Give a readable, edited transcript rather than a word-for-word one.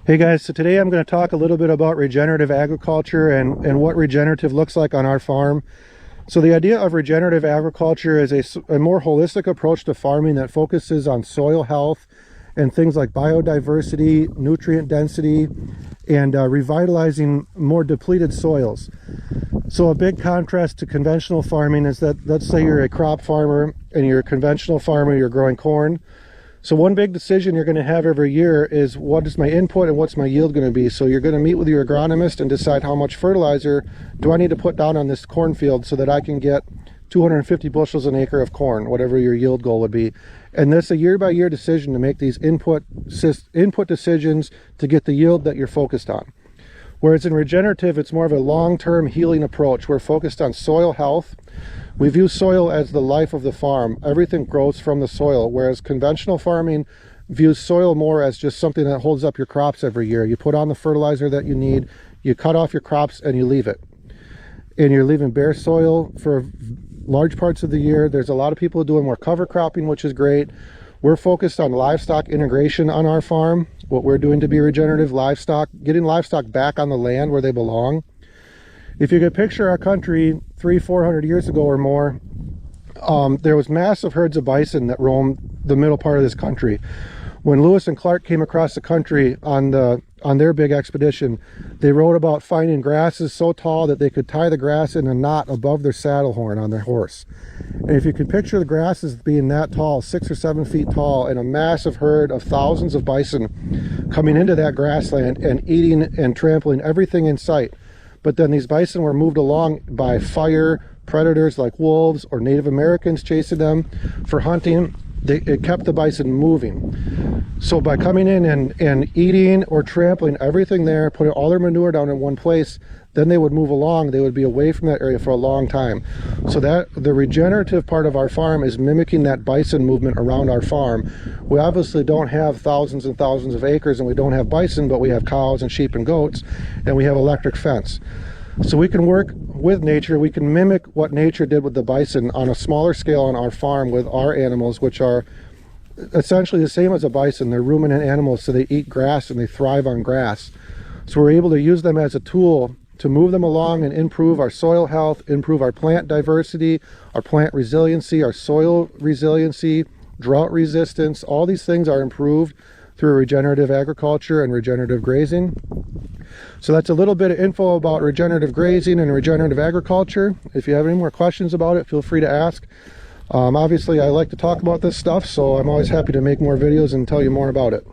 Hey guys, so today I'm going to talk a little bit about regenerative agriculture and what regenerative looks like on our farm. So the idea of regenerative agriculture is a more holistic approach to farming that focuses on soil health and things like biodiversity, nutrient density, and revitalizing more depleted soils. So a big contrast to conventional farming is that, let's say you're a crop farmer and you're a conventional farmer, you're growing corn. So one big decision you're going to have every year is what is my input and what's my yield going to be. So you're going to meet with your agronomist and decide how much fertilizer do I need to put down on this cornfield so that I can get 250 bushels an acre of corn, whatever your yield goal would be. And that's a year-by-year decision to make these input decisions to get the yield that you're focused on. Whereas in regenerative, it's more of a long-term healing approach. We're focused on soil health. We view soil as the life of the farm. Everything grows from the soil, whereas conventional farming views soil more as just something that holds up your crops every year. You put on the fertilizer that you need, you cut off your crops, and you leave it. And you're leaving bare soil for large parts of the year. There's a lot of people doing more cover cropping, which is great. We're focused on livestock integration on our farm. What we're doing to be regenerative, livestock, getting livestock back on the land where they belong. If you could picture our country 300-400 years ago or more, there was massive herds of bison that roamed the middle part of this country. When Lewis and Clark came across the country on their big expedition, they wrote about finding grasses so tall that they could tie the grass in a knot above their saddle horn on their horse. And if you could picture the grasses being that tall, 6 or 7 feet tall, and a massive herd of thousands of bison coming into that grassland and eating and trampling everything in sight. But then these bison were moved along by fire, predators like wolves or Native Americans chasing them for hunting. It kept the bison moving. So by coming in and eating or trampling everything there, putting all their manure down in one place, then they would move along. They would be away from that area for a long time. So that the regenerative part of our farm is mimicking that bison movement around our farm. We obviously don't have thousands and thousands of acres and we don't have bison, but we have cows and sheep and goats, and we have electric fence. So we can work with nature. We can mimic what nature did with the bison on a smaller scale on our farm with our animals, which are essentially the same as a bison. They're ruminant animals, so they eat grass and they thrive on grass. So we're able to use them as a tool to move them along and improve our soil health, improve our plant diversity, our plant resiliency, our soil resiliency, drought resistance. All these things are improved through regenerative agriculture and regenerative grazing. So that's a little bit of info about regenerative grazing and regenerative agriculture. If you have any more questions about it, feel free to ask. Obviously, I like to talk about this stuff, so I'm always happy to make more videos and tell you more about it.